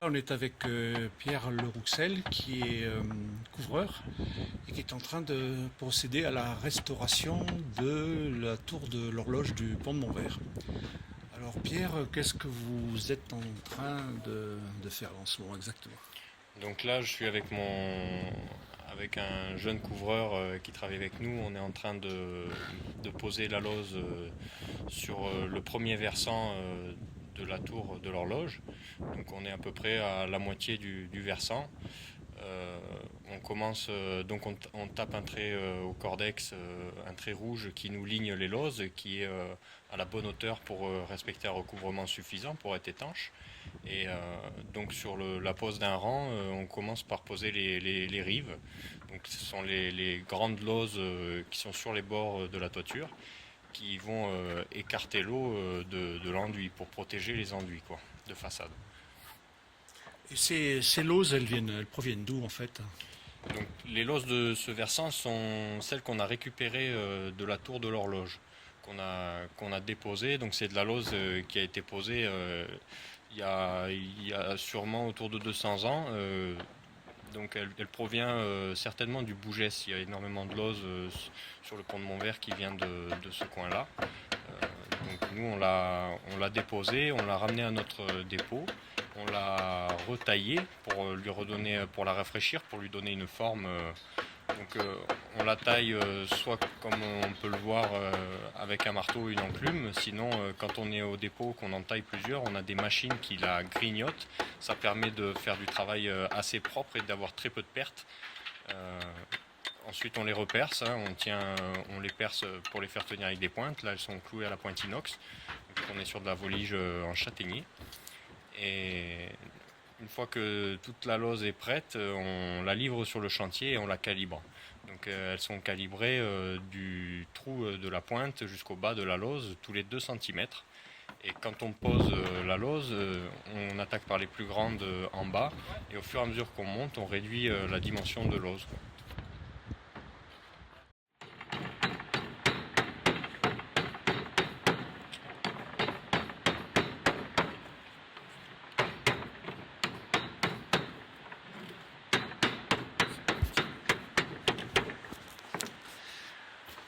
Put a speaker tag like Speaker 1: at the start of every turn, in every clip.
Speaker 1: On est avec Pierre Lerouxel qui est couvreur et qui est en train de procéder à la restauration de la tour de l'horloge du pont de Montvert. Alors Pierre, qu'est-ce que vous êtes en train de faire en ce moment exactement?
Speaker 2: Donc là, je suis avec un jeune couvreur qui travaille avec nous. On est en train de poser la lose sur le premier versant de la tour de l'horloge. Donc on est à peu près à la moitié du versant. Euh, on tape un trait au cordex, un trait rouge qui nous ligne les loses, qui est à la bonne hauteur pour respecter un recouvrement suffisant pour être étanche. Et donc sur la pose d'un rang, on commence par poser les rives. Donc ce sont les grandes loses qui sont sur les bords de la toiture, qui vont écarter l'eau de l'enduit pour protéger les enduits quoi, de façade.
Speaker 1: Et ces loses, elles proviennent d'où en fait?
Speaker 2: Donc les loses de ce versant sont celles qu'on a récupérées de la tour de l'horloge, qu'on a déposées. Donc c'est de la lose qui a été posée il y a sûrement autour de 200 ans. Donc elle provient certainement du Bougès. Il y a énormément de lose sur le pont de Montvert qui vient de ce coin-là. Donc nous on l'a déposée, on l'a ramenée à notre dépôt, on l'a retaillée pour lui redonner, pour la rafraîchir, pour lui donner une forme. Donc on la taille soit comme on peut le voir avec un marteau ou une enclume, sinon quand on est au dépôt, qu'on en taille plusieurs, on a des machines qui la grignotent. Ça permet de faire du travail assez propre et d'avoir très peu de pertes. Euh, Ensuite on les reperce, hein, on les perce pour les faire tenir avec des pointes. Là elles sont clouées à la pointe inox. Donc on est sur de la volige en châtaignier. Et une fois que toute la lose est prête, on la livre sur le chantier et on la calibre. Donc elles sont calibrées du trou de la pointe jusqu'au bas de la lose tous les 2 cm. Et quand on pose la lose, on attaque par les plus grandes en bas et au fur et à mesure qu'on monte, on réduit la dimension de lose.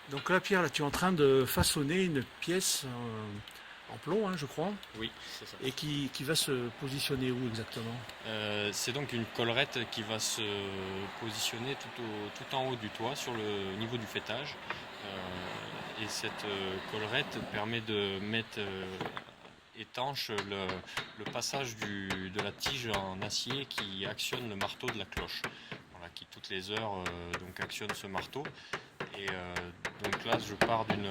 Speaker 1: Donc là Pierre, là, tu es en train de façonner une pièce en plomb, hein, je crois,
Speaker 2: Oui, c'est ça.
Speaker 1: et qui va se positionner où exactement?
Speaker 2: C'est donc une collerette qui va se positionner tout en haut du toit, sur le niveau du faîtage. Et cette collerette permet de mettre étanche le passage de la tige en acier qui actionne le marteau de la cloche. Voilà, qui toutes les heures donc actionne ce marteau. Et donc là, je pars d'une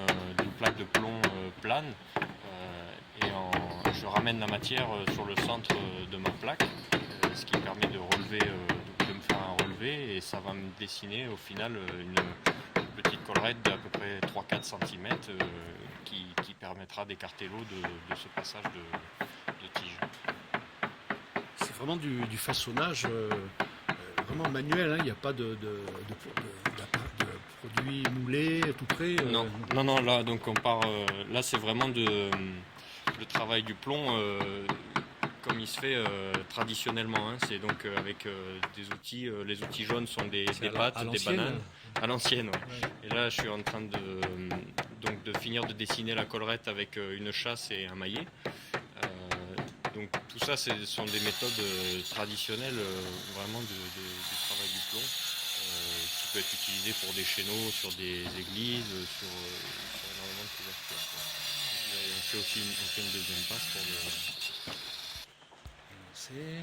Speaker 2: plaque de plomb plane je ramène la matière sur le centre de ma plaque, ce qui permet de relever, de me faire un relevé et ça va me dessiner au final une petite collerette d'à peu près 3-4 cm qui permettra d'écarter l'eau de ce passage de tige.
Speaker 1: C'est vraiment du façonnage vraiment manuel, hein. Il n'y a pas de produits moulés tout près.
Speaker 2: Non, non, non, là donc on part. Là c'est vraiment le travail du plomb comme il se fait traditionnellement, hein. C'est donc avec des outils. Les outils jaunes sont
Speaker 1: C'est
Speaker 2: des
Speaker 1: à
Speaker 2: pâtes, des
Speaker 1: l'ancienne.
Speaker 2: bananes à l'ancienne. Ouais.
Speaker 1: Ouais.
Speaker 2: Et là je suis en train donc de finir de dessiner la collerette avec une chasse et un maillet. Donc tout ça sont des méthodes traditionnelles vraiment du travail du plomb qui peut être utilisé pour des chéneaux sur des églises, sur énormément de couvertures, quoi. Et on fait une deuxième passe pour
Speaker 1: C'est...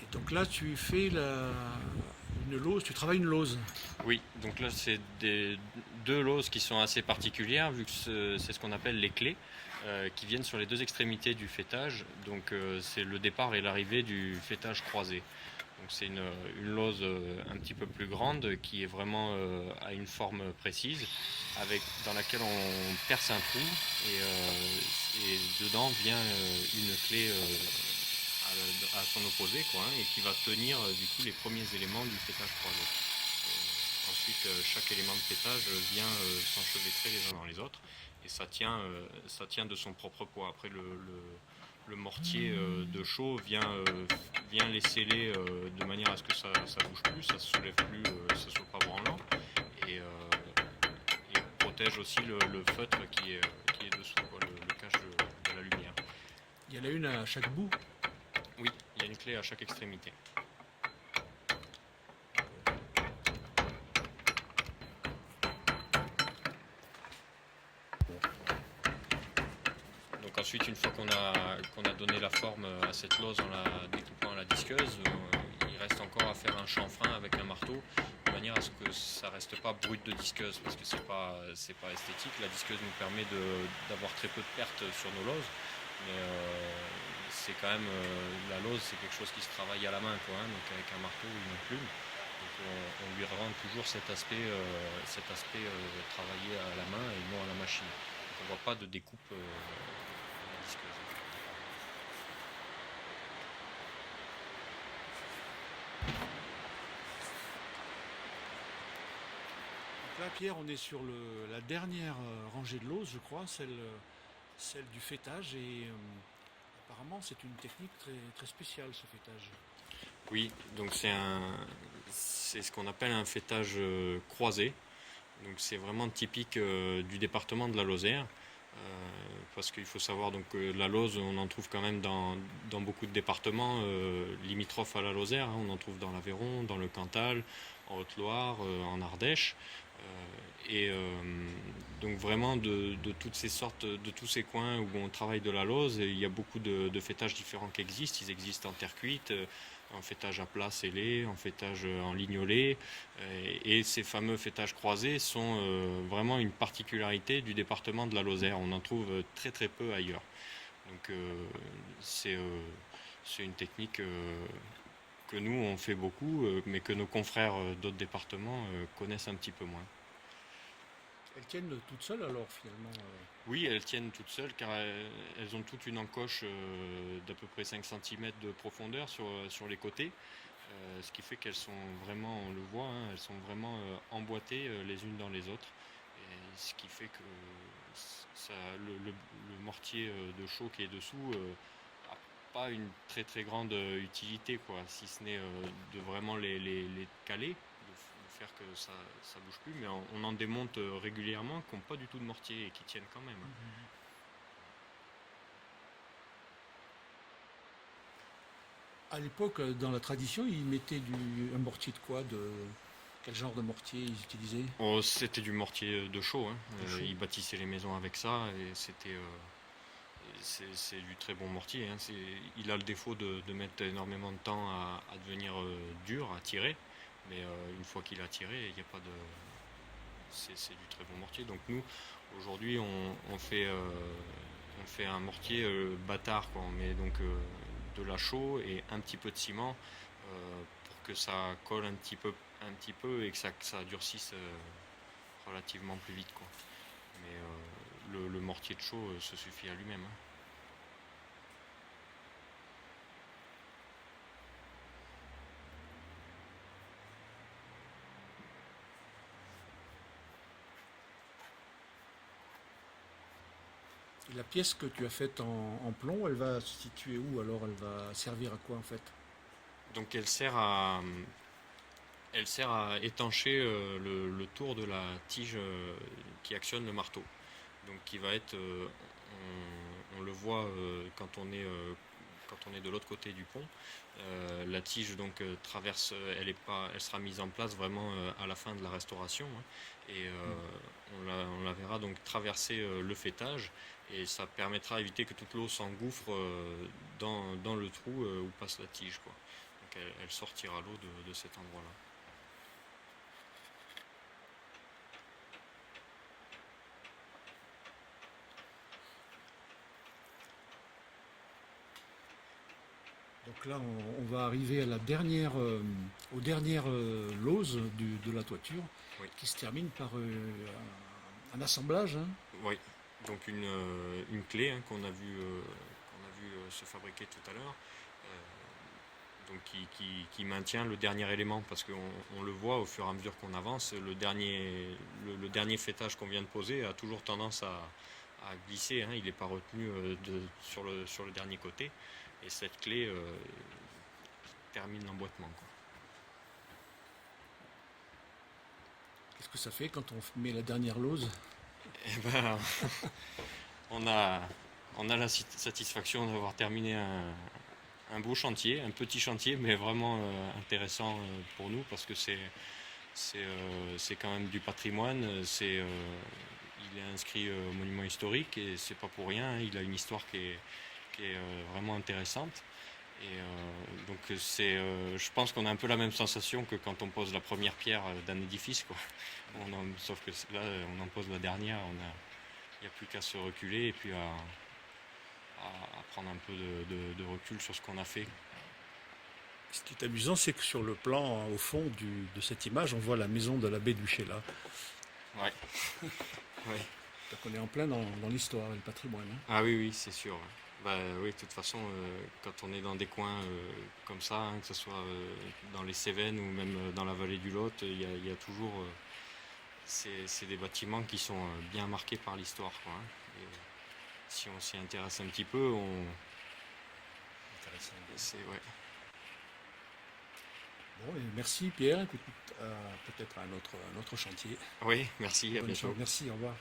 Speaker 1: Et donc là, tu fais une lose, tu travailles une lose.
Speaker 2: Oui, donc là c'est deux loses qui sont assez particulières vu que c'est ce qu'on appelle les clés qui viennent sur les deux extrémités du faîtage. Donc c'est le départ et l'arrivée du faîtage croisé. Donc c'est une lose un petit peu plus grande qui est vraiment à une forme précise dans laquelle on perce un trou et dedans vient une clé à son opposé quoi, hein, et qui va tenir du coup les premiers éléments du faîtage croisé. Ensuite chaque élément de faîtage vient s'enchevêtrer les uns dans les autres et ça tient de son propre poids. Après le mortier de chaux vient les sceller de manière à ce que ça bouge plus, ça se soulève plus, ça soit pas branlant, et, protège aussi le feutre qui est dessous, quoi, le cache de la lumière.
Speaker 1: Il y en a une à chaque bout?
Speaker 2: Oui, il y a une clé à chaque extrémité. Donc ensuite, une fois qu'on a donné la forme à cette lose en la découpant à la disqueuse, il reste encore à faire un chanfrein avec un marteau, de manière à ce que ça reste pas brut de disqueuse, parce que c'est pas esthétique. La disqueuse nous permet d'avoir très peu de pertes sur nos loses, mais c'est quand même la lose, c'est quelque chose qui se travaille à la main, quoi, hein, donc avec un marteau ou une plume. Donc on lui rend toujours cet aspect travaillé à la main et non à la machine. Donc on voit pas de découpe disqueuse.
Speaker 1: Là, Pierre, on est sur la dernière rangée de loses, je crois, celle du fêtage. Et apparemment, c'est une technique très, très spéciale, ce fêtage.
Speaker 2: Oui, donc c'est ce qu'on appelle un fêtage croisé. Donc c'est vraiment typique du département de la Lozère. Parce qu'il faut savoir donc la Lose, on en trouve quand même dans beaucoup de départements limitrophes à la Lozère, hein. On en trouve dans l'Aveyron, dans le Cantal, en Haute-Loire, en Ardèche. Donc vraiment de toutes ces sortes, de tous ces coins où on travaille de la Lose, il y a beaucoup de fêtages différents qui existent. Ils existent en terre cuite, en fêtage à plat scellé, en fêtage en lignolé. Et ces fameux fêtages croisés sont vraiment une particularité du département de la Lozère. On en trouve très très peu ailleurs. Donc c'est une technique que nous on fait beaucoup, mais que nos confrères d'autres départements connaissent un petit peu moins.
Speaker 1: Elles tiennent toutes seules alors finalement.
Speaker 2: Oui, elles tiennent toutes seules car elles ont toutes une encoche d'à peu près 5 cm de profondeur sur les côtés. Ce qui fait qu'elles sont vraiment, on le voit, hein, elles sont vraiment emboîtées les unes dans les autres. Et ce qui fait que le mortier de chaux qui est dessous n'a pas une très très grande utilité, quoi, si ce n'est de vraiment les caler, de faire que ça bouge plus. Mais on en démonte régulièrement qui n'ont pas du tout de mortier et qui tiennent quand même.
Speaker 1: À l'époque, dans la tradition, ils mettaient un mortier de quoi? Quel genre de mortier ils utilisaient?
Speaker 2: Oh, c'était du mortier de chaux, hein. Ils bâtissaient les maisons avec ça et c'est du très bon mortier, hein. Il a le défaut de mettre énormément de temps à devenir dur, à tirer, mais une fois qu'il a tiré, il n'y a pas de... C'est du très bon mortier. Donc nous, aujourd'hui, on fait un mortier bâtard, quoi. On met donc de la chaux et un petit peu de ciment pour que ça colle un petit peu et que ça durcisse relativement plus vite, quoi. Mais le mortier de chaux se suffit à lui-même, hein.
Speaker 1: Et la pièce que tu as faite en plomb, elle va se situer où alors? Elle va servir à quoi en fait?
Speaker 2: Donc elle sert à étancher le tour de la tige qui actionne le marteau. Donc qui va être, on le voit quand on est de l'autre côté du pont. La tige donc traverse, elle sera mise en place vraiment à la fin de la restauration, hein. Et on la verra donc traverser le fêtage et ça permettra d'éviter que toute l'eau s'engouffre dans le trou où passe la tige, quoi. Donc elle sortira l'eau de cet endroit-là.
Speaker 1: Donc là, on va arriver à aux dernières loses de la toiture,
Speaker 2: Oui.
Speaker 1: qui se termine par un assemblage, hein.
Speaker 2: Oui, donc une clé, hein, qu'on a vu se fabriquer tout à l'heure. donc qui maintient le dernier élément, parce qu'on le voit au fur et à mesure qu'on avance, le dernier fêtage qu'on vient de poser a toujours tendance à glisser, hein, il n'est pas retenu sur le dernier côté, et cette clé termine l'emboîtement, quoi.
Speaker 1: Qu'est-ce que ça fait quand on met la dernière lose?
Speaker 2: Eh ben, on a la satisfaction d'avoir terminé un beau chantier, un petit chantier, mais vraiment intéressant pour nous, parce que c'est quand même du patrimoine. Il est inscrit au monument historique et c'est pas pour rien, hein. Il a une histoire qui est vraiment intéressante. Et donc je pense qu'on a un peu la même sensation que quand on pose la première pierre d'un édifice, quoi. Sauf que là, on en pose la dernière, il n'y a plus qu'à se reculer et puis à prendre un peu de recul sur ce qu'on a fait.
Speaker 1: Ce qui est amusant, c'est que sur le plan, au fond de cette image, on voit la maison de l'abbé Duchesne.
Speaker 2: Ouais. Ouais.
Speaker 1: Donc on est en plein dans l'histoire et le patrimoine, hein.
Speaker 2: Ah oui, oui, c'est sûr. Bah, oui, de toute façon, quand on est dans des coins comme ça, hein, que ce soit dans les Cévennes ou même dans la vallée du Lot, il y a toujours c'est des bâtiments qui sont bien marqués par l'histoire, quoi, hein. Et si on s'y intéresse un petit peu,
Speaker 1: Intéressant.
Speaker 2: ouais.
Speaker 1: Bon, et merci Pierre. Écoute, peut-être à un autre chantier.
Speaker 2: Oui, merci, à
Speaker 1: Bonne
Speaker 2: bientôt.
Speaker 1: chance. Merci, au revoir.